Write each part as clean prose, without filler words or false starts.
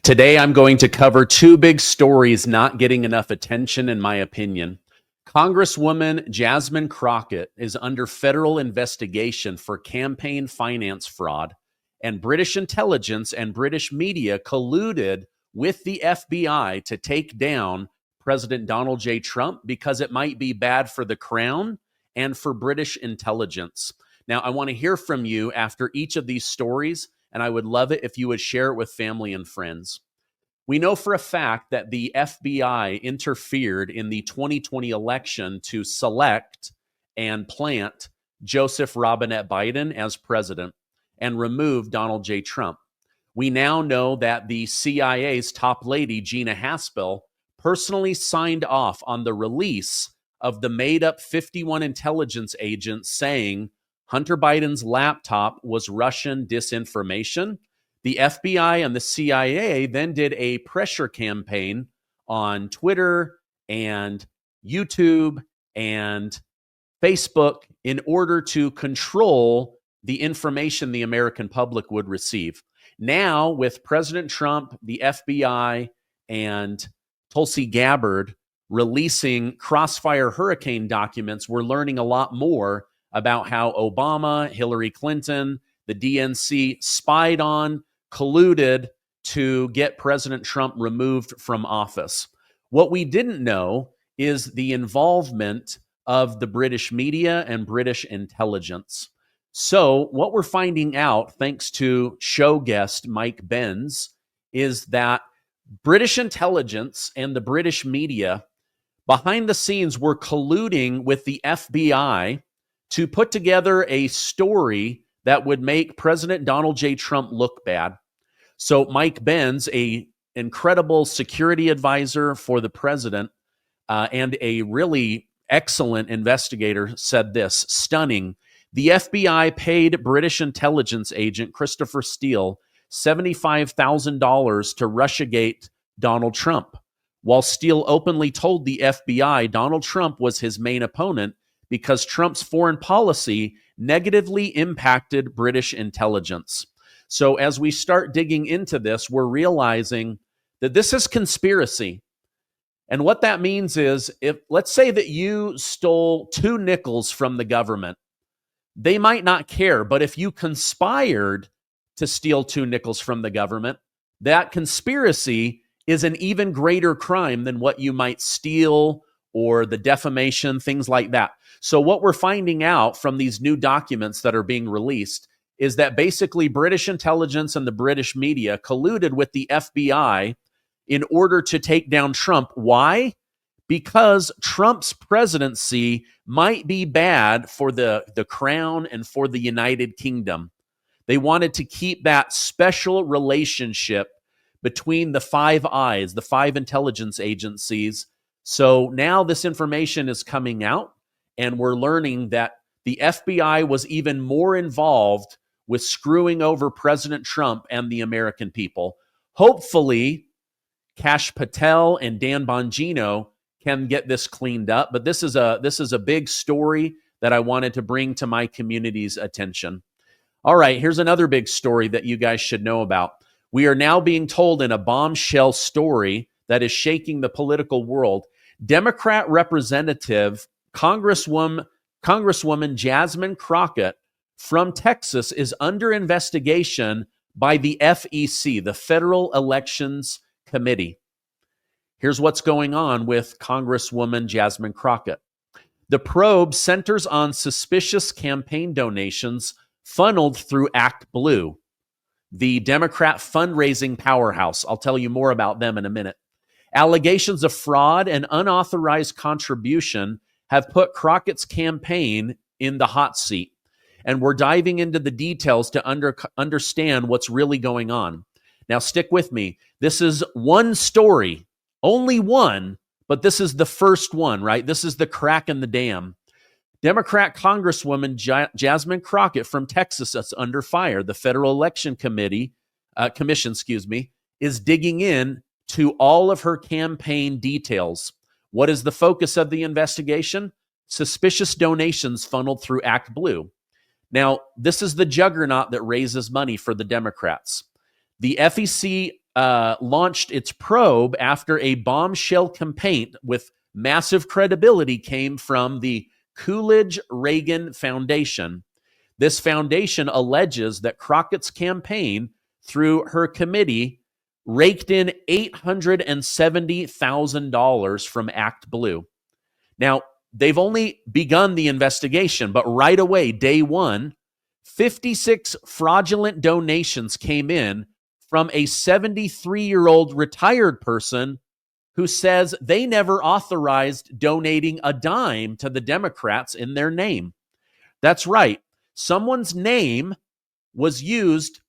Today, I'm going to cover two big stories not getting enough attention, in my opinion. Congresswoman Jasmine Crocket is under federal investigation for campaign finance fraud, and British intelligence and British media colluded with the FBI to take down President Donald J. Trump because it might be bad for the crown and for British intelligence. Now, I want to hear from you after each of these stories, and I would love it if you would share it with family and friends. We know for a fact that the FBI interfered in the 2020 election to select and plant Joseph Robinette Biden as president and remove Donald J. Trump. We now know that the CIA's top lady, Gina Haspel, personally signed off on the release of the made-up 51 intelligence agents saying Hunter Biden's laptop was Russian disinformation. The FBI and the CIA then did a pressure campaign on Twitter and YouTube and Facebook in order to control the information the American public would receive. Now, with President Trump, the FBI, and Tulsi Gabbard releasing Crossfire Hurricane documents, we're learning a lot more about how Obama, Hillary Clinton, the DNC spied on, colluded to get President Trump removed from office. What we didn't know is the involvement of the British media and British intelligence. So what we're finding out, thanks to show guest Mike Benz, is that British intelligence and the British media behind the scenes were colluding with the FBI to put together a story that would make President Donald J. Trump look bad. So Mike Benz, an incredible security advisor for the president and a really excellent investigator, said this, stunning. The FBI paid British intelligence agent Christopher Steele $75,000 to Russiagate Donald Trump, while Steele openly told the FBI Donald Trump was his main opponent because Trump's foreign policy negatively impacted British intelligence. So as we start digging into this, we're realizing that this is conspiracy. And what that means is, if let's say that you stole 2 nickels from the government, they might not care. But if you conspired to steal 2 nickels from the government, that conspiracy is an even greater crime than what you might steal or the defamation, things like that. So what we're finding out from these new documents that are being released is that basically British intelligence and the British media colluded with the FBI in order to take down Trump. Why? Because Trump's presidency might be bad for the crown and for the United Kingdom. They wanted to keep that special relationship between the Five Eyes, the 5 intelligence agencies. So now this information is coming out, and we're learning that the FBI was even more involved with screwing over President Trump and the American people. Hopefully, Kash Patel and Dan Bongino can get this cleaned up, but this is a big story that I wanted to bring to my community's attention. All right, here's another big story that you guys should know about. We are now being told in a bombshell story that is shaking the political world. Democrat Representative Congresswoman Jasmine Crocket from Texas is under investigation by the FEC, the Federal Elections Committee. Here's what's going on with Congresswoman Jasmine Crocket. The probe centers on suspicious campaign donations funneled through ActBlue, the Democrat fundraising powerhouse. I'll tell you more about them in a minute. Allegations of fraud and unauthorized contribution have put Crockett's campaign in the hot seat. And we're diving into the details to understand what's really going on. Now, stick with me. This is one story, only one, but this is the first one, right? This is the crack in the dam. Democrat Congresswoman Jasmine Crocket from Texas is under fire. The Federal Election Commission, is digging in to all of her campaign details. What is the focus of the investigation? Suspicious donations funneled through ActBlue. Now, this is the juggernaut that raises money for the Democrats. The FEC launched its probe after a bombshell complaint with massive credibility came from the Coolidge-Reagan Foundation. This foundation alleges that Crockett's campaign, through her committee, raked in $870,000 from ActBlue. Now, they've only begun the investigation, but right away, day one, 56 fraudulent donations came in from a 73-year-old retired person who says they never authorized donating a dime to the Democrats in their name. That's right. Someone's name was used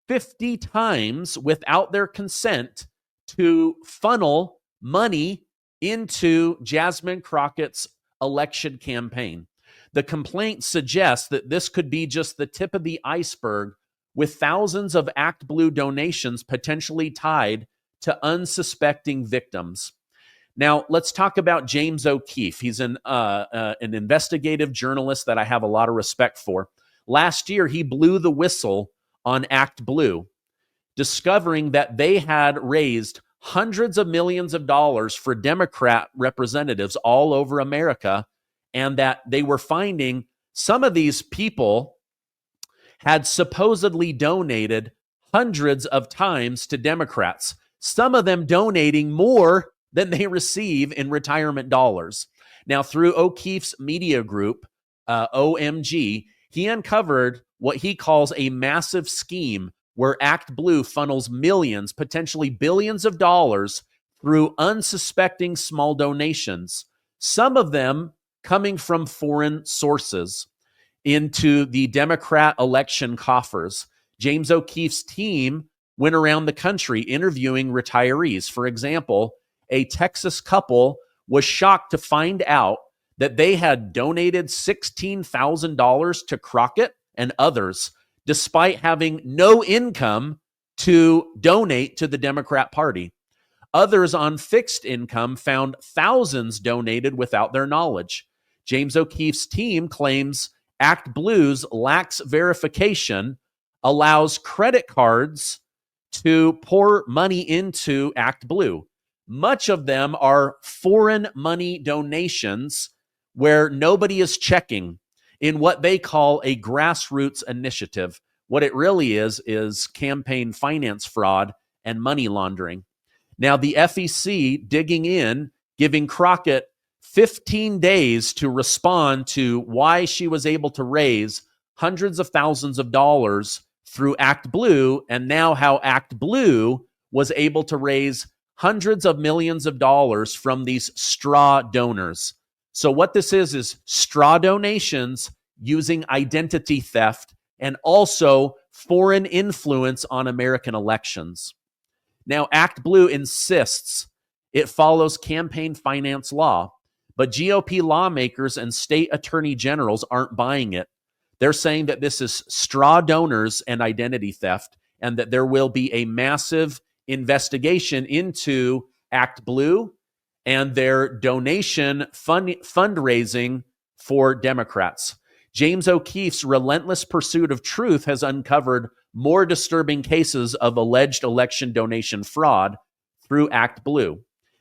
50 times without their consent to funnel money into Jasmine Crockett's election campaign. The complaint suggests that this could be just the tip of the iceberg, with thousands of ActBlue donations potentially tied to unsuspecting victims. Now, let's talk about James O'Keefe. He's an investigative journalist that I have a lot of respect for. Last year, he blew the whistle on ActBlue, discovering that they had raised hundreds of millions of dollars for Democrat representatives all over America, and that they were finding some of these people had supposedly donated hundreds of times to Democrats, some of them donating more than they receive in retirement dollars. Now, through O'Keefe's media group, OMG, he uncovered what he calls a massive scheme where ActBlue funnels millions, potentially billions of dollars through unsuspecting small donations, some of them coming from foreign sources, into the Democrat election coffers. James O'Keefe's team went around the country interviewing retirees. For example, a Texas couple was shocked to find out that they had donated $16,000 to Crocket and others, despite having no income to donate to the Democrat Party. Others on fixed income found thousands donated without their knowledge. James O'Keefe's team claims ActBlue's lax verification allows credit cards to pour money into ActBlue. Much of them are foreign money donations where nobody is checking in what they call a grassroots initiative. What it really is campaign finance fraud and money laundering. Now, the FEC digging in, giving Crocket 15 days to respond to why she was able to raise hundreds of thousands of dollars through ActBlue, and now how ActBlue was able to raise hundreds of millions of dollars from these straw donors. So what this is straw donations using identity theft and also foreign influence on American elections. Now, ActBlue insists it follows campaign finance law, but GOP lawmakers and state attorney generals aren't buying it. They're saying that this is straw donors and identity theft, and that there will be a massive investigation into ActBlue and their donation fundraising for Democrats. James O'Keefe's relentless pursuit of truth has uncovered more disturbing cases of alleged election donation fraud through ActBlue.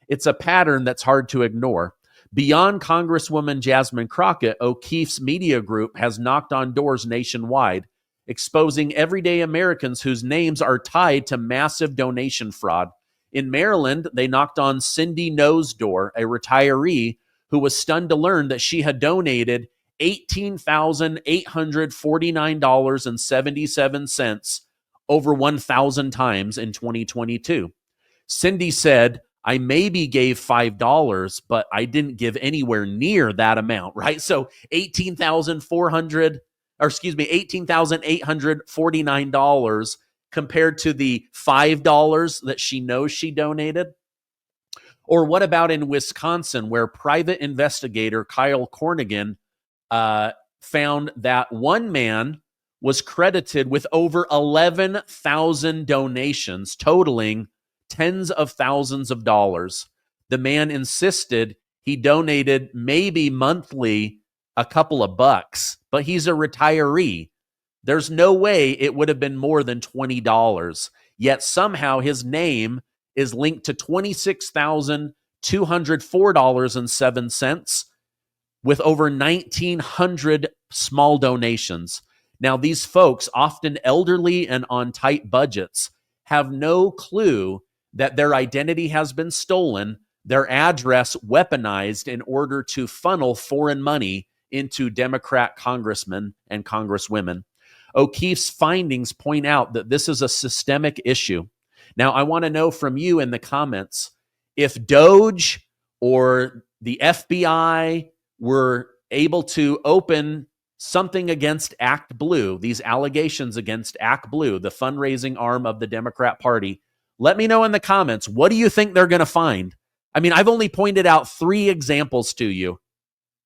It's a pattern that's hard to ignore. Beyond Congresswoman Jasmine Crocket, O'Keefe's media group has knocked on doors nationwide, exposing everyday Americans whose names are tied to massive donation fraud. In Maryland, they knocked on Cindy No's door, a retiree who was stunned to learn that she had donated $18,849.77 over 1,000 times in 2022. Cindy said, I maybe gave $5, but I didn't give anywhere near that amount, right? So $18,849 compared to the $5 that she knows she donated. Or what about in Wisconsin, where private investigator Kyle Cornigan found that one man was credited with over 11,000 donations, totaling tens of thousands of dollars. The man insisted he donated maybe monthly a couple of bucks, but he's a retiree. There's no way it would have been more than $20. yet somehow his name is linked to $26,204.07 with over 1,900 small donations. Now, these folks, often elderly and on tight budgets, have no clue that their identity has been stolen, their address weaponized in order to funnel foreign money into Democrat congressmen and congresswomen. O'Keefe's findings point out that this is a systemic issue. Now, I want to know from you in the comments, if Doge or the FBI were able to open something against ActBlue, these allegations against ActBlue, the fundraising arm of the Democrat Party, let me know in the comments, what do you think they're going to find? I mean, I've only pointed out 3 examples to you.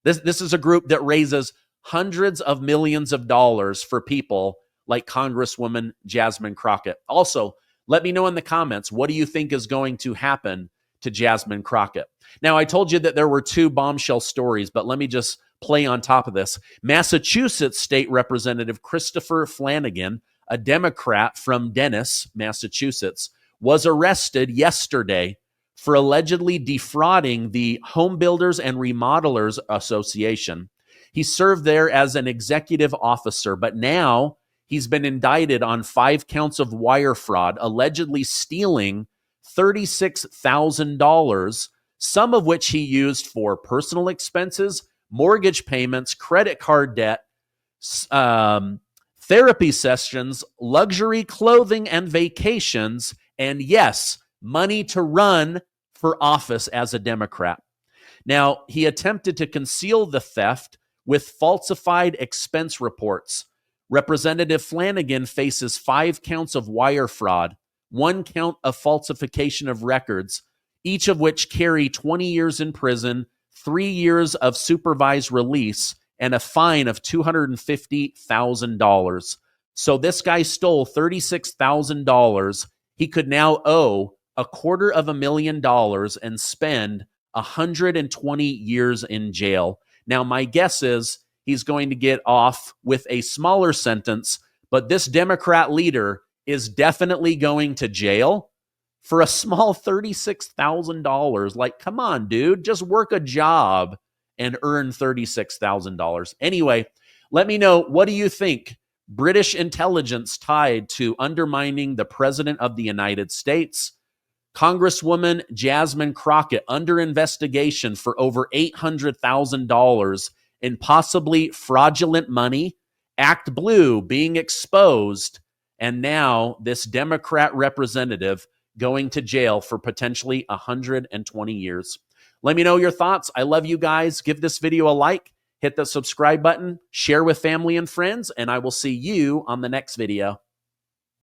This is a group that raises hundreds of millions of dollars for people like Congresswoman Jasmine Crocket. Also, let me know in the comments, what do you think is going to happen to Jasmine Crocket? Now, I told you that there were 2 bombshell stories, but let me just play on top of this. Massachusetts State Representative Christopher Flanagan, a Democrat from Dennis, Massachusetts, was arrested yesterday for allegedly defrauding the Home Builders and Remodelers Association. He served there as an executive officer, but now he's been indicted on 5 counts of wire fraud, allegedly stealing $36,000, some of which he used for personal expenses, mortgage payments, credit card debt, therapy sessions, luxury clothing and vacations, and yes, money to run for office as a Democrat. Now, he attempted to conceal the theft with falsified expense reports. Representative Flanagan faces 5 counts of wire fraud, 1 count of falsification of records, each of which carry 20 years in prison, 3 years of supervised release, and a fine of $250,000. So this guy stole $36,000. He could now owe $250,000 and spend 120 years in jail. Now, my guess is he's going to get off with a smaller sentence, but this Democrat leader is definitely going to jail for a small $36,000. Like, come on, dude, just work a job and earn $36,000. Anyway, let me know, what do you think? British intelligence tied to undermining the President of the United States. Congresswoman Jasmine Crocket under investigation for over $800,000 in possibly fraudulent money. ActBlue being exposed. And now this Democrat representative going to jail for potentially 120 years. Let me know your thoughts. I love you guys. Give this video a like, hit the subscribe button, share with family and friends, and I will see you on the next video.